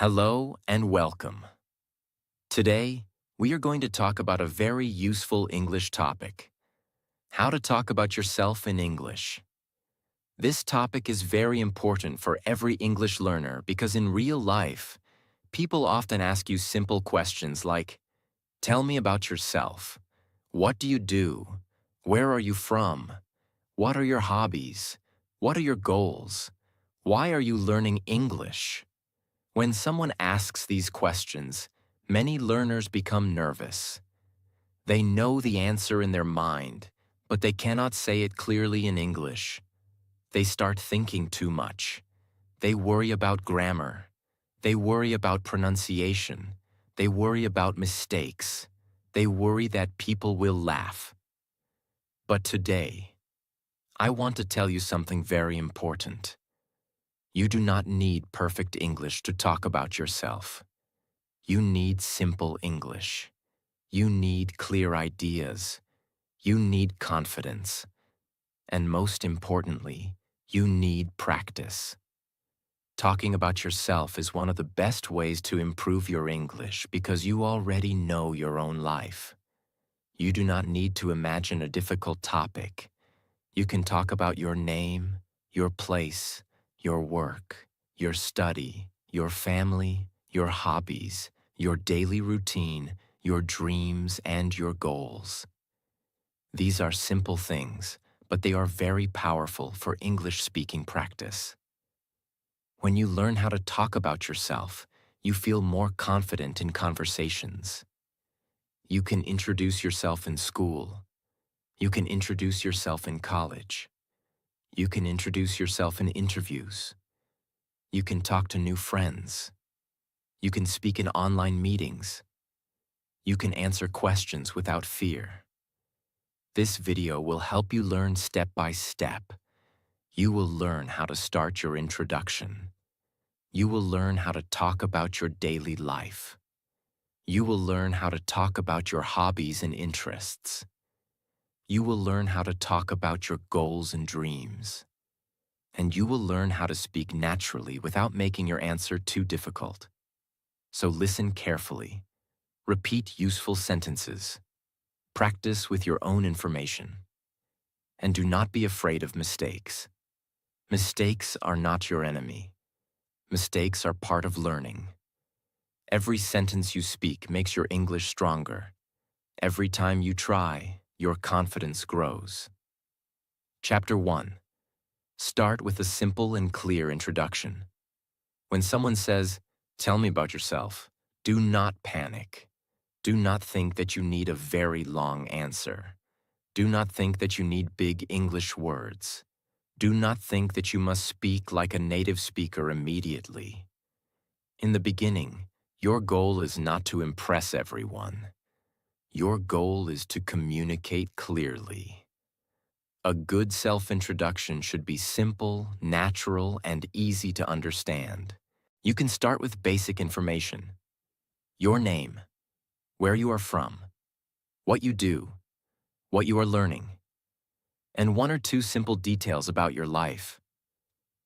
Hello and welcome. Today, we are going to talk about a very useful English topic: how to talk about yourself in English. This topic is very important for every English learner because in real life, people often ask you simple questions like, "Tell me about yourself. What do you do? Where are you from? What are your hobbies? What are your goals? Why are you learning English?" When someone asks these questions, many learners become nervous. They know the answer in their mind, but they cannot say it clearly in English. They start thinking too much. They worry about grammar. They worry about pronunciation. They worry about mistakes. They worry that people will laugh. But today, I want to tell you something very important. You do not need perfect English to talk about yourself. You need simple English. You need clear ideas. You need confidence. And most importantly, you need practice. Talking about yourself is one of the best ways to improve your English because you already know your own life. You do not need to imagine a difficult topic. You can talk about your name, your place, your work, your study, your family, your hobbies, your daily routine, your dreams, and your goals. These are simple things, but they are very powerful for English speaking practice. When you learn how to talk about yourself, you feel more confident in conversations. You can introduce yourself in school. You can introduce yourself in college. You can introduce yourself in interviews. You can talk to new friends. You can speak in online meetings. You can answer questions without fear. This video will help you learn step by step. You will learn how to start your introduction. You will learn how to talk about your daily life. You will learn how to talk about your hobbies and interests. You will learn how to talk about your goals and dreams. And you will learn how to speak naturally without making your answer too difficult. So listen carefully. Repeat useful sentences. Practice with your own information. And do not be afraid of mistakes. Mistakes are not your enemy. Mistakes are part of learning. Every sentence you speak makes your English stronger. Every time you try, your confidence grows. Chapter 1. Start with a simple and clear introduction. When someone says, "Tell me about yourself," do not panic. Do not think that you need a very long answer. Do not think that you need big English words. Do not think that you must speak like a native speaker immediately. In the beginning, your goal is not to impress everyone. Your goal is to communicate clearly. A good self-introduction should be simple, natural, and easy to understand. You can start with basic information. Your name, where you are from, what you do, what you are learning, and one or two simple details about your life.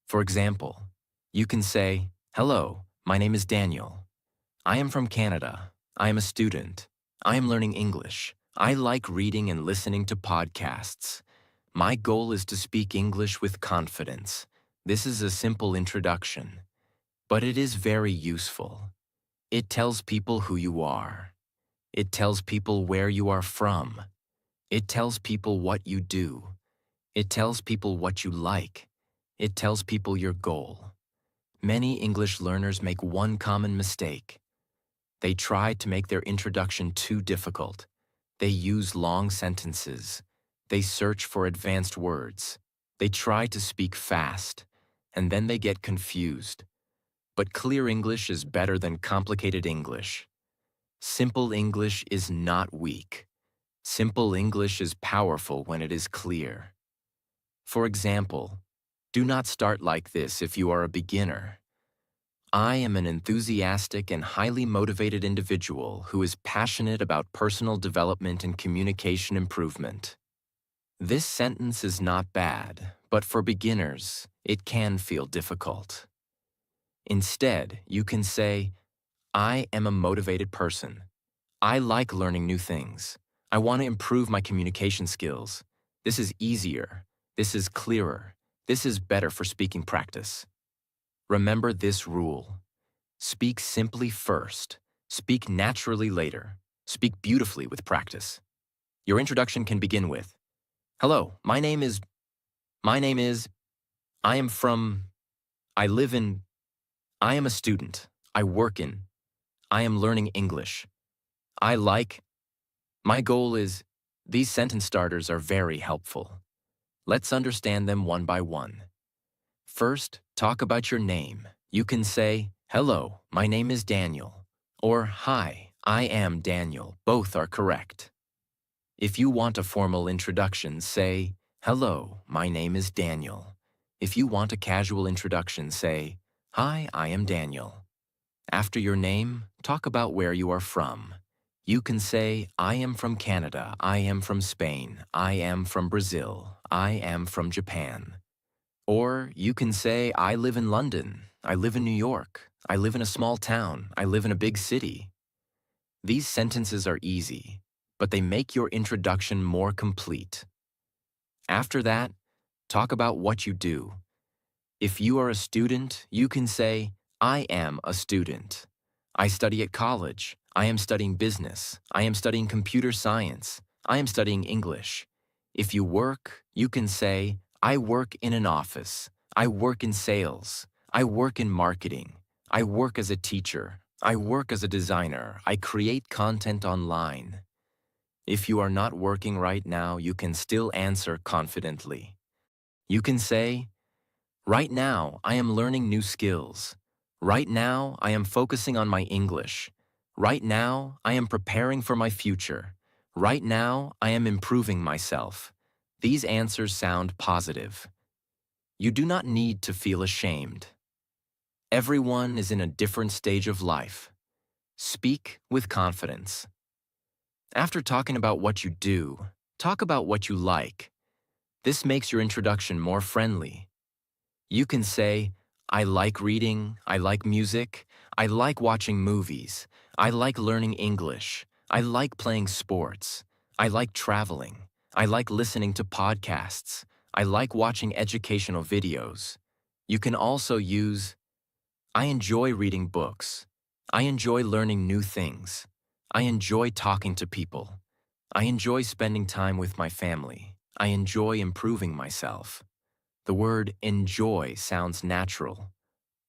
For example, you can say, "Hello, my name is Daniel. I am from Canada. I am a student. I am learning English. I like reading and listening to podcasts. My goal is to speak English with confidence." This is a simple introduction, but it is very useful. It tells people who you are. It tells people where you are from. It tells people what you do. It tells people what you like. It tells people your goal. Many English learners make one common mistake. They try to make their introduction too difficult. They use long sentences. They search for advanced words. They try to speak fast, and then they get confused. But clear English is better than complicated English. Simple English is not weak. Simple English is powerful when it is clear. For example, do not start like this if you are a beginner. "I am an enthusiastic and highly motivated individual who is passionate about personal development and communication improvement." This sentence is not bad, but for beginners, it can feel difficult. Instead, you can say, I am a motivated person. I like learning new things. I want to improve my communication skills. This is easier. This is clearer. This is better for speaking practice. Remember this rule. Speak simply first. Speak naturally later. Speak beautifully with practice. Your introduction can begin with, hello, my name is, I am from, I live in, I am a student. I work in, I am learning English. I like, my goal is, these sentence starters are very helpful. Let's understand them one by one. First, talk about your name. You can say, hello, my name is Daniel. Or, hi, I am Daniel. Both are correct. If you want a formal introduction, say, hello, my name is Daniel. If you want a casual introduction, say, hi, I am Daniel. After your name, talk about where you are from. You can say, I am from Canada, I am from Spain, I am from Brazil, I am from Japan. Or you can say, I live in London, I live in New York, I live in a small town, I live in a big city. These sentences are easy, but they make your introduction more complete. After that, talk about what you do. If you are a student, you can say, I am a student. I study at college. I am studying business. I am studying computer science. I am studying English. If you work, you can say, I work in an office. I work in sales. I work in marketing. I work as a teacher. I work as a designer. I create content online. If you are not working right now, you can still answer confidently. You can say, right now, I am learning new skills. Right now, I am focusing on my English. Right now, I am preparing for my future. Right now, I am improving myself. These answers sound positive. You do not need to feel ashamed. Everyone is in a different stage of life. Speak with confidence. After talking about what you do, talk about what you like. This makes your introduction more friendly. You can say, I like reading, I like music, I like watching movies, I like learning English, I like playing sports, I like traveling, I like listening to podcasts, I like watching educational videos. You can also use, I enjoy reading books, I enjoy learning new things, I enjoy talking to people, I enjoy spending time with my family, I enjoy improving myself. The word enjoy sounds natural.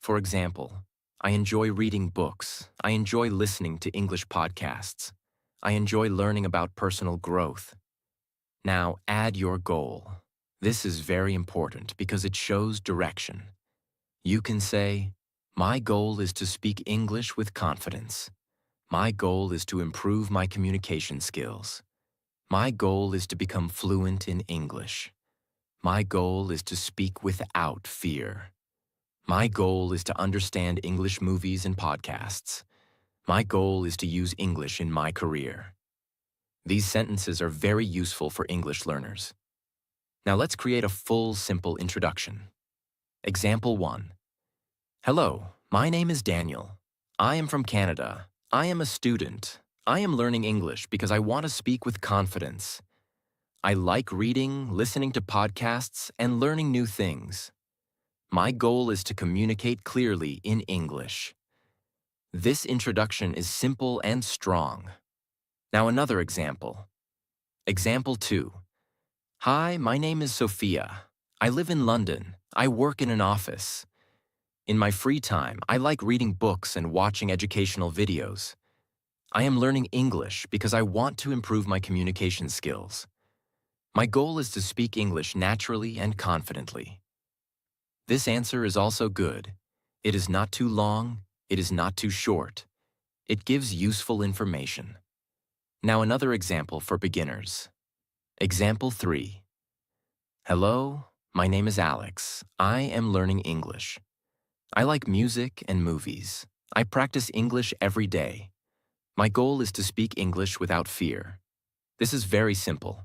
For example, I enjoy reading books. I enjoy listening to English podcasts. I enjoy learning about personal growth. Now add your goal. This is very important because it shows direction. You can say, my goal is to speak English with confidence. My goal is to improve my communication skills. My goal is to become fluent in English. My goal is to speak without fear. My goal is to understand English movies and podcasts. My goal is to use English in my career. These sentences are very useful for English learners. Now let's create a full, simple introduction. Example 1. Hello, my name is Daniel. I am from Canada. I am a student. I am learning English because I want to speak with confidence. I like reading, listening to podcasts, and learning new things. My goal is to communicate clearly in English. This introduction is simple and strong. Now another example. Example 2. Hi, my name is Sophia. I live in London. I work in an office. In my free time, I like reading books and watching educational videos. I am learning English because I want to improve my communication skills. My goal is to speak English naturally and confidently. This answer is also good. It is not too long, it is not too short. It gives useful information. Now another example for beginners. Example 3. Hello, my name is Alex. I am learning English. I like music and movies. I practice English every day. My goal is to speak English without fear. This is very simple,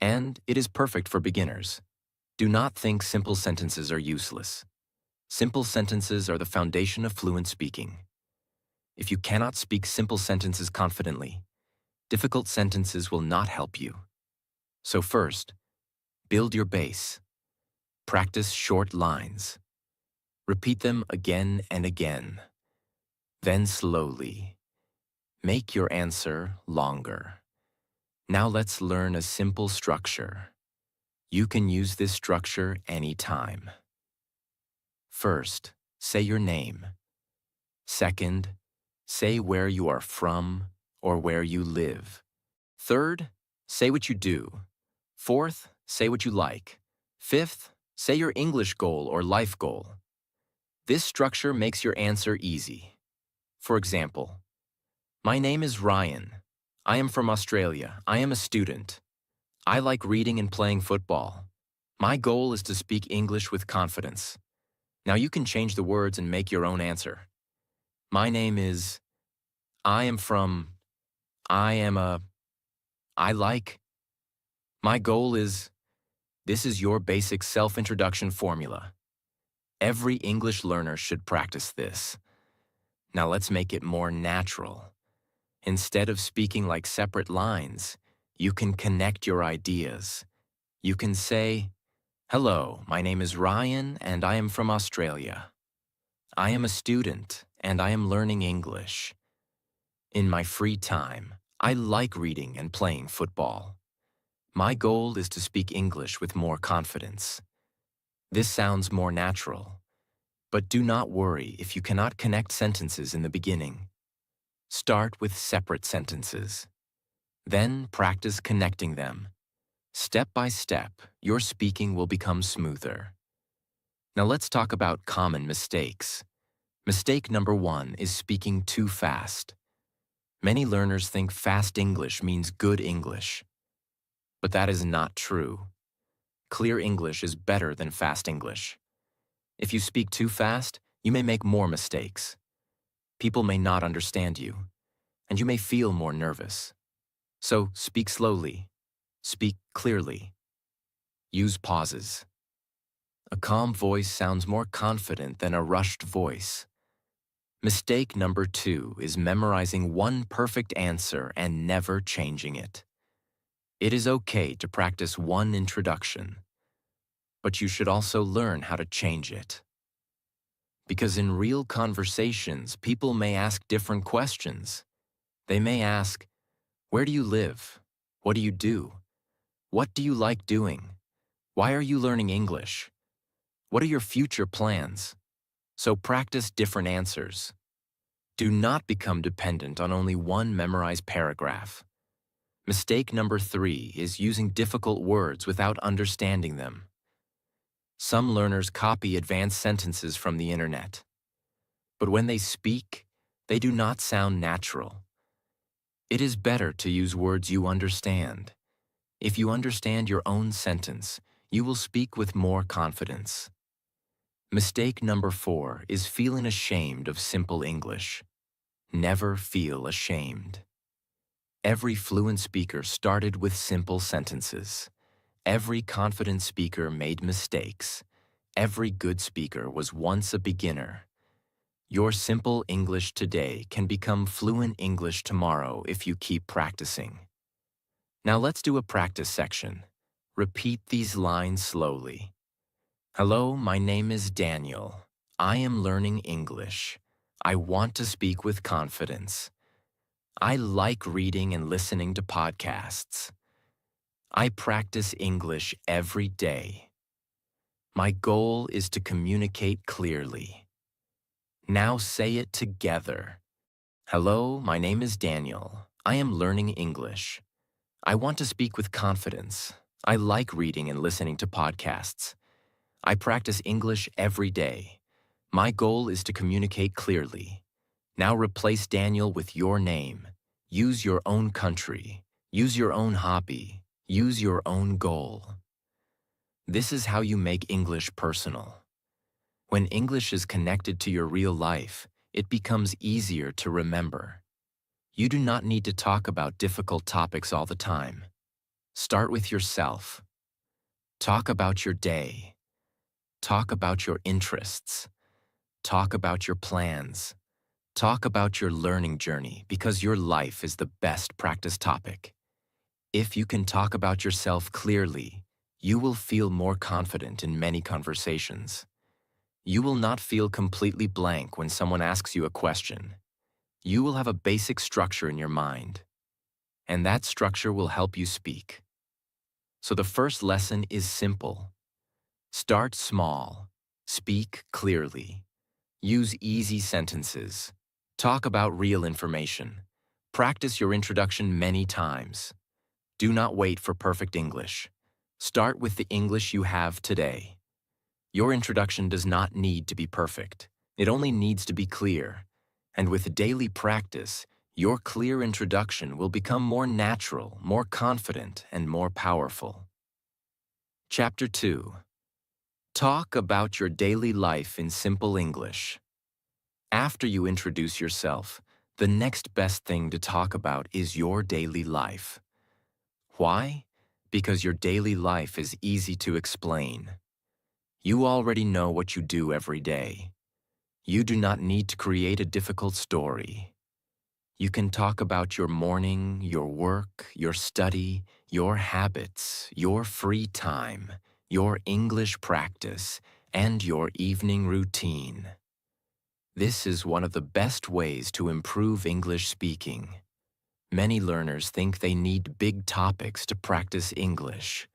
and it is perfect for beginners. Do not think simple sentences are useless. Simple sentences are the foundation of fluent speaking. If you cannot speak simple sentences confidently, difficult sentences will not help you. So first, build your base. Practice short lines. Repeat them again and again. Then slowly, make your answer longer. Now let's learn a simple structure. You can use this structure anytime. First, say your name. Second, say where you are from or where you live. Third, say what you do. Fourth, say what you like. Fifth, say your English goal or life goal. This structure makes your answer easy. For example, my name is Ryan. I am from Australia. I am a student. I like reading and playing football. My goal is to speak English with confidence. Now you can change the words and make your own answer. My name is, I am from, I am a, I like. My goal is, this is your basic self-introduction formula. Every English learner should practice this. Now let's make it more natural. Instead of speaking like separate lines, you can connect your ideas. You can say, hello, my name is Ryan and I am from Australia. I am a student and I am learning English. In my free time, I like reading and playing football. My goal is to speak English with more confidence. This sounds more natural, but do not worry if you cannot connect sentences in the beginning. Start with separate sentences. Then practice connecting them. Step by step, your speaking will become smoother. Now let's talk about common mistakes. Mistake number 1 is speaking too fast. Many learners think fast English means good English. But that is not true. Clear English is better than fast English. If you speak too fast, you may make more mistakes. People may not understand you, and you may feel more nervous. So speak slowly. Speak clearly. Use pauses. A calm voice sounds more confident than a rushed voice. Mistake number 2 is memorizing one perfect answer and never changing it. It is okay to practice one introduction, but you should also learn how to change it. Because in real conversations, people may ask different questions. They may ask, where do you live? What do you do? What do you like doing? Why are you learning English? What are your future plans? So practice different answers. Do not become dependent on only one memorized paragraph. Mistake number 3 is using difficult words without understanding them. Some learners copy advanced sentences from the internet. But when they speak, they do not sound natural. It is better to use words you understand. If you understand your own sentence, you will speak with more confidence. Mistake number 4 is feeling ashamed of simple English. Never feel ashamed. Every fluent speaker started with simple sentences. Every confident speaker made mistakes. Every good speaker was once a beginner. Your simple English today can become fluent English tomorrow if you keep practicing. Now let's do a practice section. Repeat these lines slowly. Hello, my name is Daniel. I am learning English. I want to speak with confidence. I like reading and listening to podcasts. I practice English every day. My goal is to communicate clearly. Now say it together. Hello, my name is Daniel. I am learning English. I want to speak with confidence. I like reading and listening to podcasts. I practice English every day. My goal is to communicate clearly. Now replace Daniel with your name. Use your own country. Use your own hobby. Use your own goal. This is how you make English personal. When English is connected to your real life, it becomes easier to remember. You do not need to talk about difficult topics all the time. Start with yourself. Talk about your day. Talk about your interests. Talk about your plans. Talk about your learning journey because your life is the best practice topic. If you can talk about yourself clearly, you will feel more confident in many conversations. You will not feel completely blank when someone asks you a question. You will have a basic structure in your mind, and that structure will help you speak. So the first lesson is simple. Start small. Speak clearly. Use easy sentences. Talk about real information. Practice your introduction many times. Do not wait for perfect English. Start with the English you have today. Your introduction does not need to be perfect. It only needs to be clear. And with daily practice, your clear introduction will become more natural, more confident, and more powerful. Chapter 2. Talk about your daily life in simple English. After you introduce yourself, the next best thing to talk about is your daily life. Why? Because your daily life is easy to explain. You already know what you do every day. You do not need to create a difficult story. You can talk about your morning, your work, your study, your habits, your free time, your English practice, and your evening routine. This is one of the best ways to improve English speaking. Many learners think they need big topics to practice English.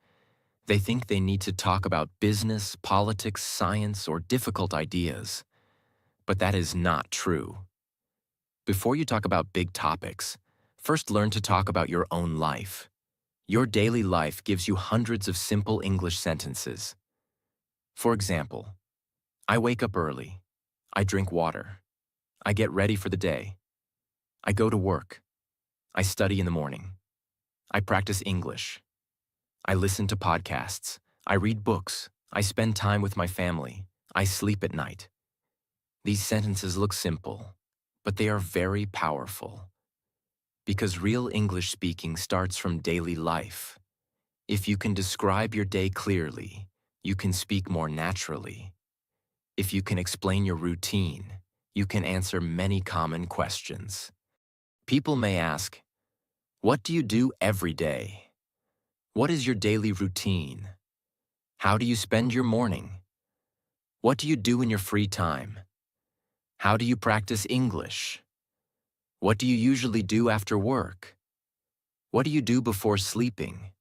They think they need to talk about business, politics, science, or difficult ideas. But that is not true. Before you talk about big topics, first learn to talk about your own life. Your daily life gives you hundreds of simple English sentences. For example, I wake up early. I drink water. I get ready for the day. I go to work. I study in the morning. I practice English. I listen to podcasts. I read books. I spend time with my family. I sleep at night. These sentences look simple, but they are very powerful. Because real English speaking starts from daily life. If you can describe your day clearly, you can speak more naturally. If you can explain your routine, you can answer many common questions. People may ask, what do you do every day? What is your daily routine? How do you spend your morning? What do you do in your free time? How do you practice English? What do you usually do after work? What do you do before sleeping?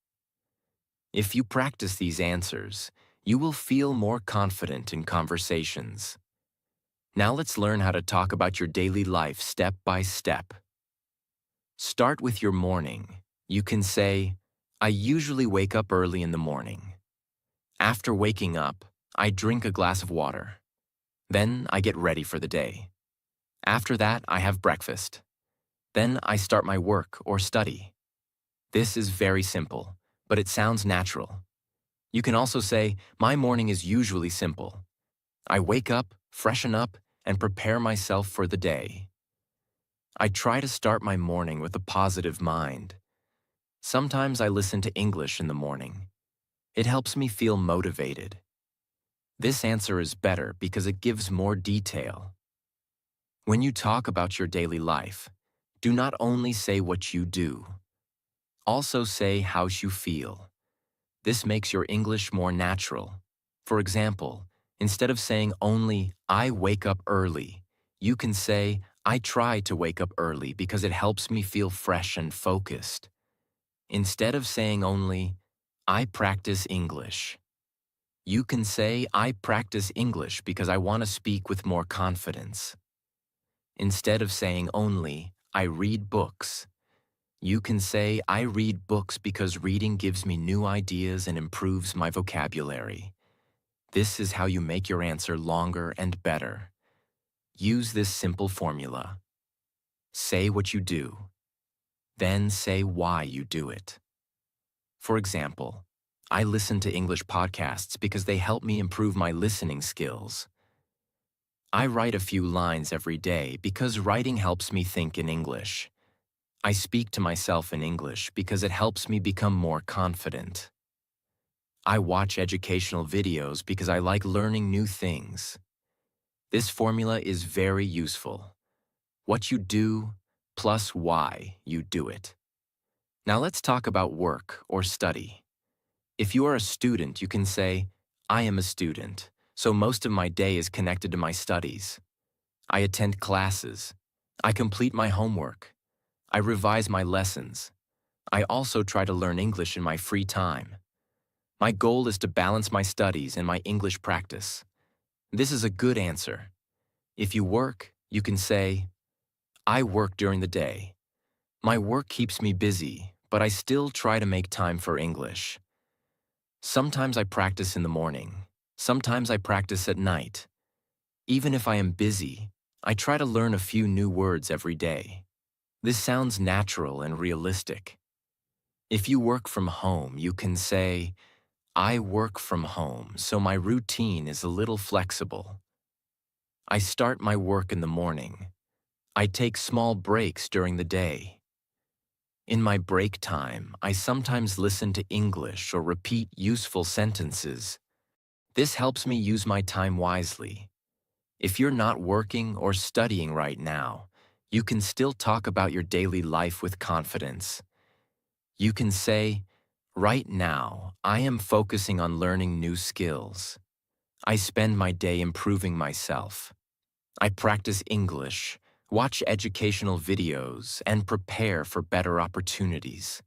If you practice these answers, you will feel more confident in conversations. Now let's learn how to talk about your daily life step by step. Start with your morning. You can say, I usually wake up early in the morning. After waking up, I drink a glass of water. Then I get ready for the day. After that, I have breakfast. Then I start my work or study. This is very simple, but it sounds natural. You can also say, my morning is usually simple. I wake up, freshen up, and prepare myself for the day. I try to start my morning with a positive mind. Sometimes I listen to English in the morning. It helps me feel motivated. This answer is better because it gives more detail. When you talk about your daily life, do not only say what you do. Also say how you feel. This makes your English more natural. For example, instead of saying only, I wake up early, you can say, I try to wake up early because it helps me feel fresh and focused. Instead of saying only, I practice English, you can say, I practice English because I want to speak with more confidence. Instead of saying only, I read books, you can say, I read books because reading gives me new ideas and improves my vocabulary. This is how you make your answer longer and better. Use this simple formula. Say what you do. Then say why you do it. For example, I listen to English podcasts because they help me improve my listening skills. I write a few lines every day because writing helps me think in English. I speak to myself in English because it helps me become more confident. I watch educational videos because I like learning new things. This formula is very useful. What you do plus why you do it. Now let's talk about work or study. If you are a student, you can say, I am a student, so most of my day is connected to my studies. I attend classes. I complete my homework. I revise my lessons. I also try to learn English in my free time. My goal is to balance my studies and my English practice. This is a good answer. If you work, you can say, I work during the day. My work keeps me busy, but I still try to make time for English. Sometimes I practice in the morning. Sometimes I practice at night. Even if I am busy, I try to learn a few new words every day. This sounds natural and realistic. If you work from home, you can say, I work from home, so my routine is a little flexible. I start my work in the morning. I take small breaks during the day. In my break time, I sometimes listen to English or repeat useful sentences. This helps me use my time wisely. If you're not working or studying right now, you can still talk about your daily life with confidence. You can say, right now, I am focusing on learning new skills. I spend my day improving myself. I practice English, watch educational videos, and prepare for better opportunities.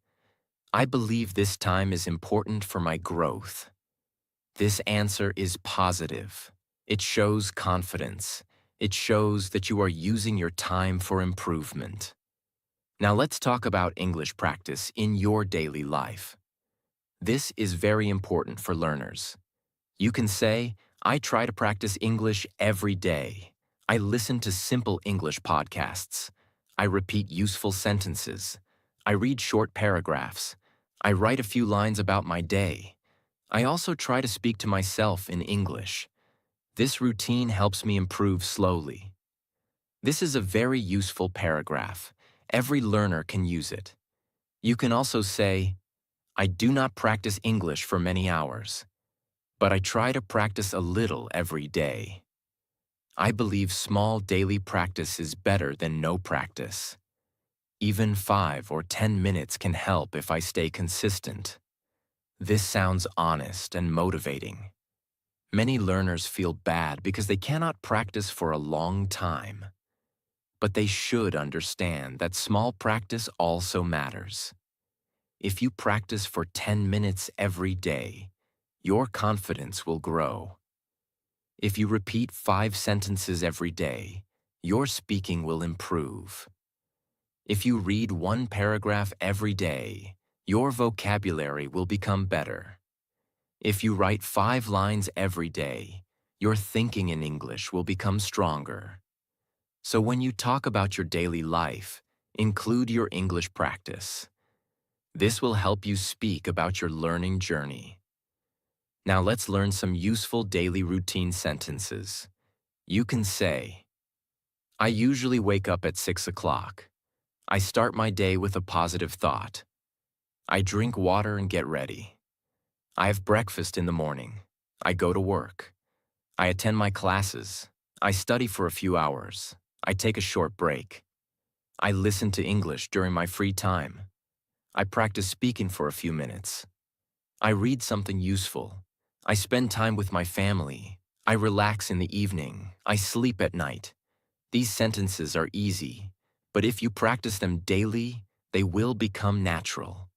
I believe this time is important for my growth. This answer is positive. It shows confidence. It shows that you are using your time for improvement. Now let's talk about English practice in your daily life. This is very important for learners. You can say, I try to practice English every day. I listen to simple English podcasts. I repeat useful sentences. I read short paragraphs. I write a few lines about my day. I also try to speak to myself in English. This routine helps me improve slowly. This is a very useful paragraph. Every learner can use it. You can also say, I do not practice English for many hours, but I try to practice a little every day. I believe small daily practice is better than no practice. Even 5 or 10 minutes can help if I stay consistent. This sounds honest and motivating. Many learners feel bad because they cannot practice for a long time. But they should understand that small practice also matters. If you practice for 10 minutes every day, your confidence will grow. If you repeat 5 sentences every day, your speaking will improve. If you read 1 paragraph every day, your vocabulary will become better. If you write 5 lines every day, your thinking in English will become stronger. So when you talk about your daily life, include your English practice. This will help you speak about your learning journey. Now let's learn some useful daily routine sentences. You can say, I usually wake up at 6 o'clock. I start my day with a positive thought. I drink water and get ready. I have breakfast in the morning. I go to work. I attend my classes. I study for a few hours. I take a short break. I listen to English during my free time. I practice speaking for a few minutes. I read something useful. I spend time with my family. I relax in the evening. I sleep at night. These sentences are easy, but if you practice them daily, they will become natural.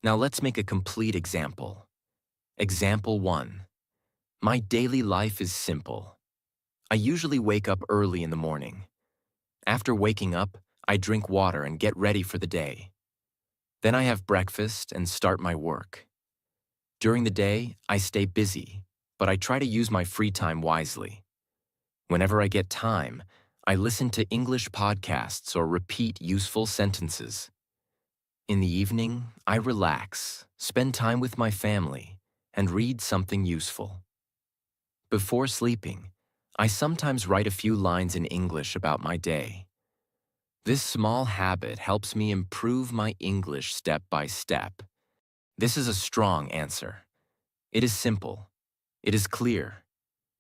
Now let's make a complete example. Example 1. My daily life is simple. I usually wake up early in the morning. After waking up, I drink water and get ready for the day. Then I have breakfast and start my work. During the day, I stay busy, but I try to use my free time wisely. Whenever I get time, I listen to English podcasts or repeat useful sentences. In the evening, I relax, spend time with my family, and read something useful. Before sleeping, I sometimes write a few lines in English about my day. This small habit helps me improve my English step by step. This is a strong answer. It is simple. It is clear.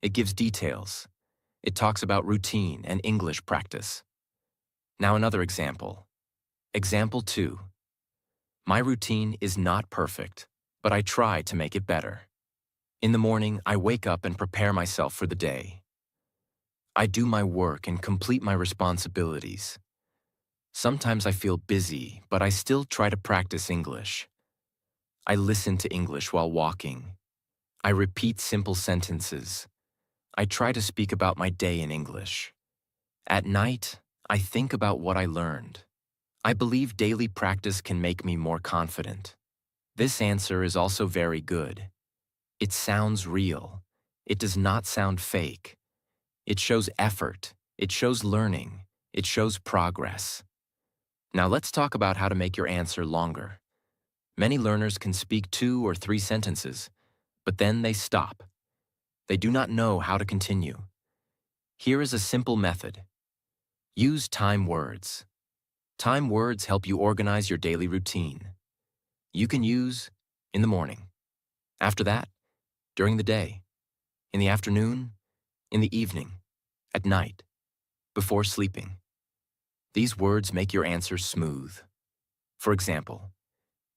It gives details. It talks about routine and English practice. Now another example. Example 2. My routine is not perfect, but I try to make it better. In the morning, I wake up and prepare myself for the day. I do my work and complete my responsibilities. Sometimes I feel busy, but I still try to practice English. I listen to English while walking. I repeat simple sentences. I try to speak about my day in English. At night, I think about what I learned. I believe daily practice can make me more confident. This answer is also very good. It sounds real. It does not sound fake. It shows effort. It shows learning. It shows progress. Now let's talk about how to make your answer longer. Many learners can speak 2 or 3 sentences, but then they stop. They do not know how to continue. Here is a simple method. Use time words. Time words help you organize your daily routine. You can use in the morning, after that, during the day, in the afternoon, in the evening, at night, before sleeping. These words make your answer smooth. For example,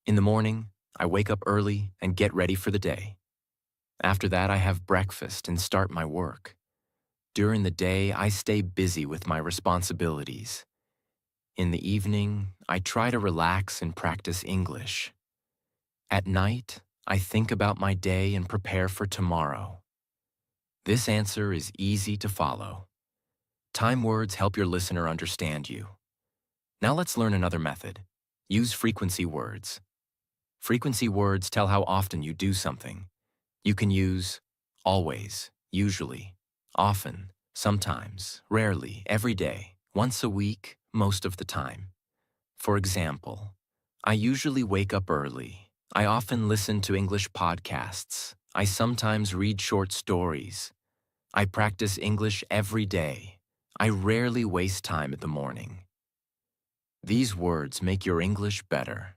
in the morning, I wake up early and get ready for the day. After that, I have breakfast and start my work. During the day, I stay busy with my responsibilities. In the evening, I try to relax and practice English. At night, I think about my day and prepare for tomorrow. This answer is easy to follow. Time words help your listener understand you. Now let's learn another method. Use frequency words. Frequency words tell how often you do something. You can use always, usually, often, sometimes, rarely, every day, once a week, most of the time. For example, I usually wake up early. I often listen to English podcasts. I sometimes read short stories. I practice English every day. I rarely waste time in the morning. These words make your English better.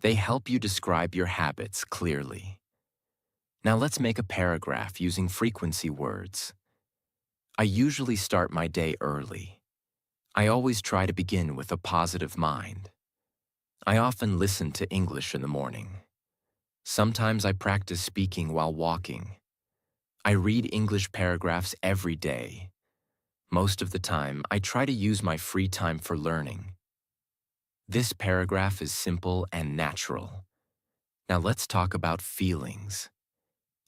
They help you describe your habits clearly. Now let's make a paragraph using frequency words. I usually start my day early. I always try to begin with a positive mind. I often listen to English in the morning. Sometimes I practice speaking while walking. I read English paragraphs every day. Most of the time, I try to use my free time for learning. This paragraph is simple and natural. Now let's talk about feelings.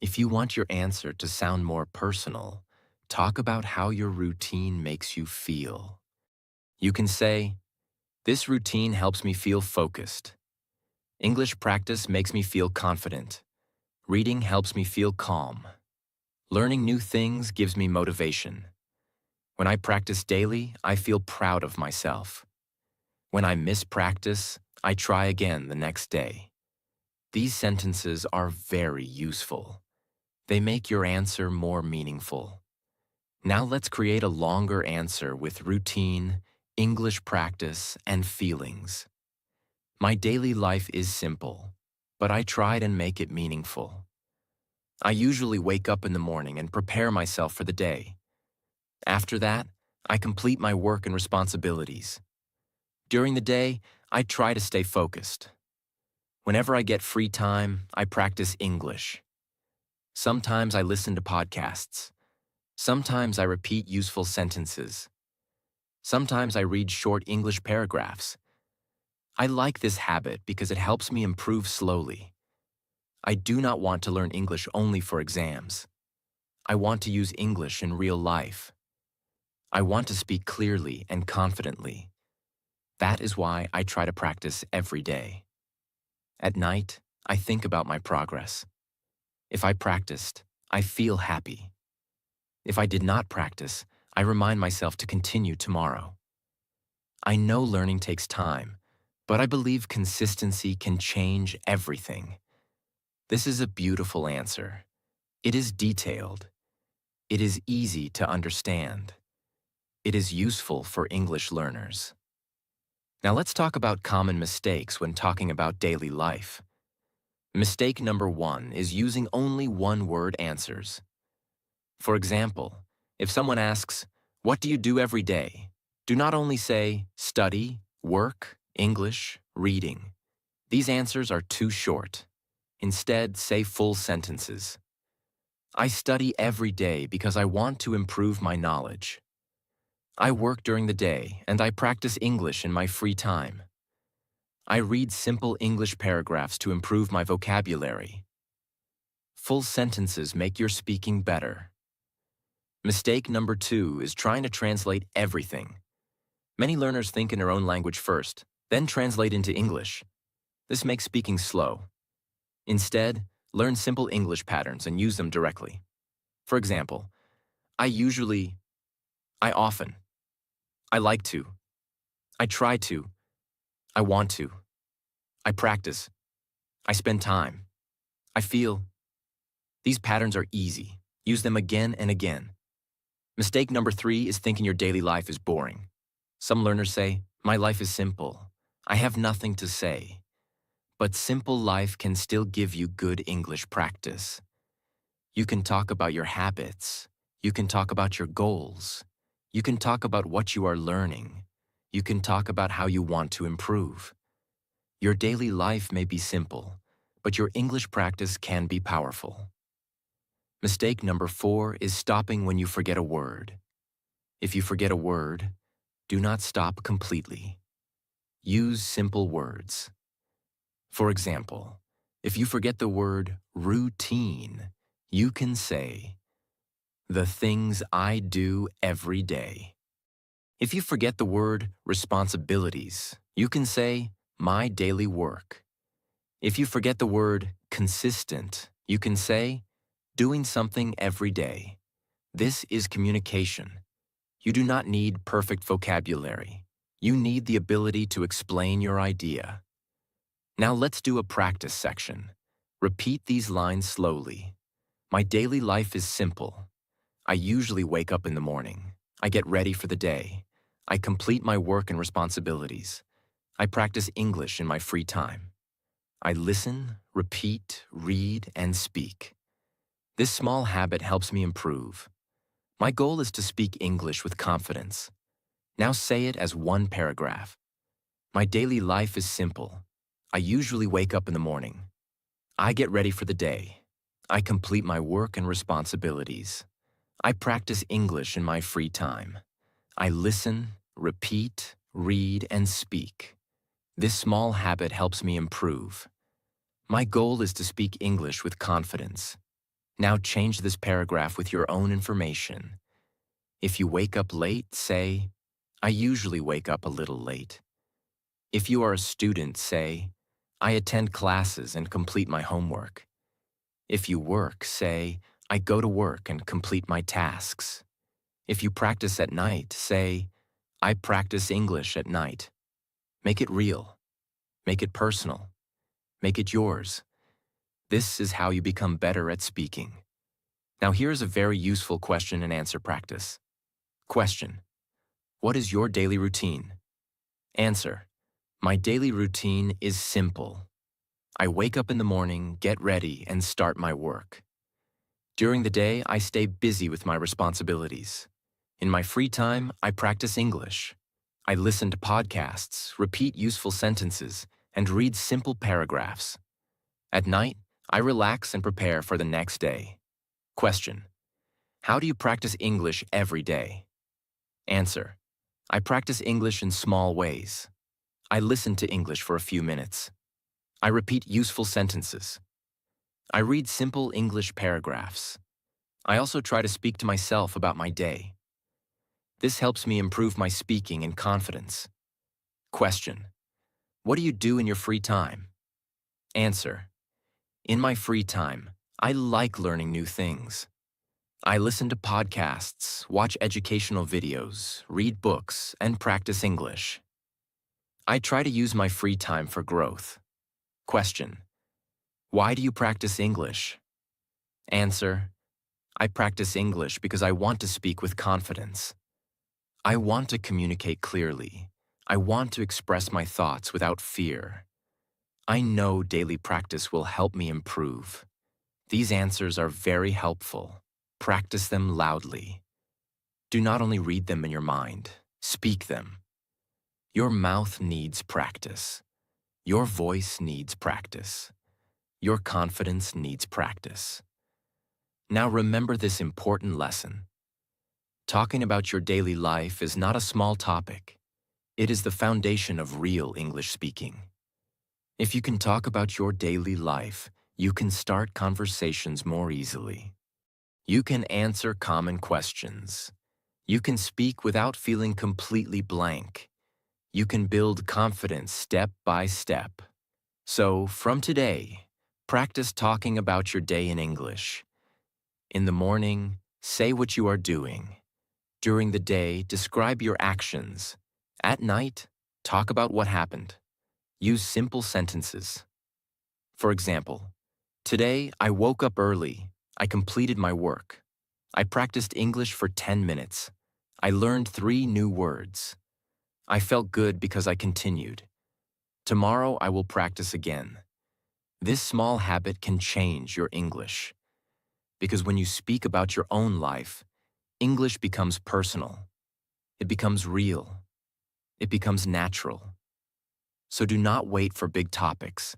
If you want your answer to sound more personal, talk about how your routine makes you feel. You can say, "This routine helps me feel focused. English practice makes me feel confident. Reading helps me feel calm. Learning new things gives me motivation. When I practice daily, I feel proud of myself. When I miss practice, I try again the next day." These sentences are very useful. They make your answer more meaningful. Now let's create a longer answer with routine, English practice, and feelings. My daily life is simple, but I try to make it meaningful. I usually wake up in the morning and prepare myself for the day. After that, I complete my work and responsibilities. During the day, I try to stay focused. Whenever I get free time, I practice English. Sometimes I listen to podcasts. Sometimes I repeat useful sentences. Sometimes I read short English paragraphs. I like this habit because it helps me improve slowly. I do not want to learn English only for exams. I want to use English in real life. I want to speak clearly and confidently. That is why I try to practice every day. At night, I think about my progress. If I practiced, I feel happy. If I did not practice, I remind myself to continue tomorrow. I know learning takes time, but I believe consistency can change everything. This is a beautiful answer. It is detailed. It is easy to understand. It is useful for English learners. Now let's talk about common mistakes when talking about daily life. Mistake number 1 is using only one-word answers. For example, If someone asks, "What do you do every day?" do not only say, "Study, work, English, reading." These answers are too short. Instead, say full sentences. I study every day because I want to improve my knowledge. I work during the day and I practice English in my free time. I read simple English paragraphs to improve my vocabulary. Full sentences make your speaking better. Mistake number 2 is trying to translate everything. Many learners think in their own language first, then translate into English. This makes speaking slow. Instead, learn simple English patterns and use them directly. For example, I usually, I often, I like to, I try to, I want to, I practice, I spend time, I feel. These patterns are easy. Use them again and again. Mistake number 3 is thinking your daily life is boring. Some learners say, "My life is simple. I have nothing to say." But simple life can still give you good English practice. You can talk about your habits. You can talk about your goals. You can talk about what you are learning. You can talk about how you want to improve. Your daily life may be simple, but your English practice can be powerful. Mistake number 4 is stopping when you forget a word. If you forget a word, do not stop completely. Use simple words. For example, if you forget the word routine, you can say, "The things I do every day." If you forget the word responsibilities, you can say, "My daily work." If you forget the word consistent, you can say, "Doing something every day." This is communication. You do not need perfect vocabulary. You need the ability to explain your idea. Now let's do a practice section. Repeat these lines slowly. My daily life is simple. I usually wake up in the morning. I get ready for the day. I complete my work and responsibilities. I practice English in my free time. I listen, repeat, read, and speak. This small habit helps me improve. My goal is to speak English with confidence. Now say it as one paragraph. My daily life is simple. I usually wake up in the morning. I get ready for the day. I complete my work and responsibilities. I practice English in my free time. I listen, repeat, read, and speak. This small habit helps me improve. My goal is to speak English with confidence. Now change this paragraph with your own information. If you wake up late, say, "I usually wake up a little late." If you are a student, say, "I attend classes and complete my homework." If you work, say, "I go to work and complete my tasks." If you practice at night, say, "I practice English at night." Make it real. Make it personal. Make it yours. This is how you become better at speaking. Now here's a very useful question and answer practice. Question: what is your daily routine? Answer: my daily routine is simple. I wake up in the morning, get ready, and start my work. During the day, I stay busy with my responsibilities. In my free time, I practice English. I listen to podcasts, repeat useful sentences, and read simple paragraphs. At night, I relax and prepare for the next day. Question: how do you practice English every day? Answer: I practice English in small ways. I listen to English for a few minutes. I repeat useful sentences. I read simple English paragraphs. I also try to speak to myself about my day. This helps me improve my speaking and confidence. Question: what do you do in your free time? Answer: in my free time, I like learning new things. I listen to podcasts, watch educational videos, read books, and practice English. I try to use my free time for growth. Question: why do you practice English? Answer: I practice English because I want to speak with confidence. I want to communicate clearly. I want to express my thoughts without fear. I know daily practice will help me improve. These answers are very helpful. Practice them loudly. Do not only read them in your mind, speak them. Your mouth needs practice. Your voice needs practice. Your confidence needs practice. Now remember this important lesson. Talking about your daily life is not a small topic. It is the foundation of real English speaking. If you can talk about your daily life, you can start conversations more easily. You can answer common questions. You can speak without feeling completely blank. You can build confidence step by step. So, from today, practice talking about your day in English. In the morning, say what you are doing. During the day, describe your actions. At night, talk about what happened. Use simple sentences. For example, today I woke up early. I completed my work. I practiced English for 10 minutes. I learned 3 new words. I felt good because I continued. Tomorrow I will practice again. This small habit can change your English. Because when you speak about your own life, English becomes personal. It becomes real. It becomes natural. So do not wait for big topics.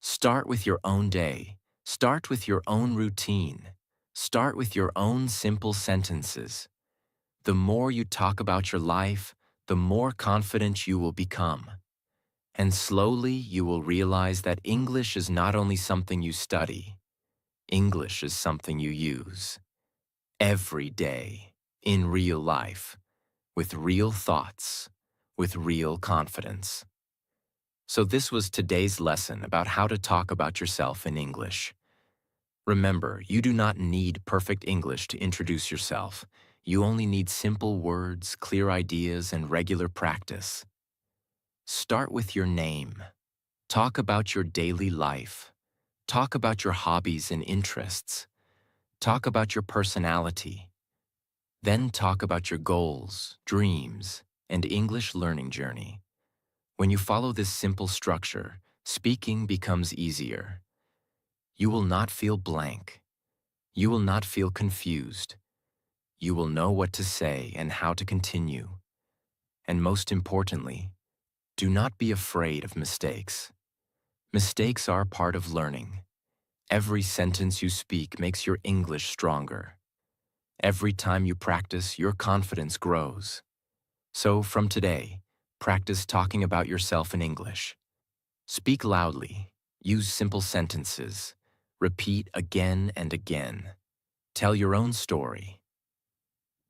Start with your own day. Start with your own routine. Start with your own simple sentences. The more you talk about your life, the more confident you will become. And slowly you will realize that English is not only something you study. English is something you use. Every day, in real life, with real thoughts, with real confidence. So this was today's lesson about how to talk about yourself in English. Remember, you do not need perfect English to introduce yourself. You only need simple words, clear ideas, and regular practice. Start with your name. Talk about your daily life. Talk about your hobbies and interests. Talk about your personality. Then talk about your goals, dreams, and English learning journey. When you follow this simple structure, speaking becomes easier. You will not feel blank. You will not feel confused. You will know what to say and how to continue. And most importantly, do not be afraid of mistakes. Mistakes are part of learning. Every sentence you speak makes your English stronger. Every time you practice, your confidence grows. So, from today, practice talking about yourself in English. Speak loudly. Use simple sentences. Repeat again and again. Tell your own story.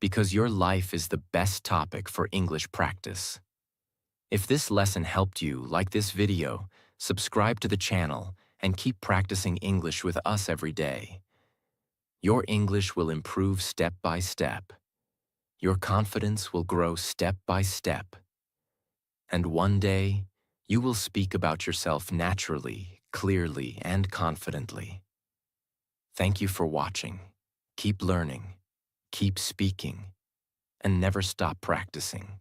Because your life is the best topic for English practice. If this lesson helped you, like this video, subscribe to the channel, and keep practicing English with us every day. Your English will improve step by step. Your confidence will grow step by step. And one day, you will speak about yourself naturally, clearly, and confidently. Thank you for watching. Keep learning, keep speaking, and never stop practicing.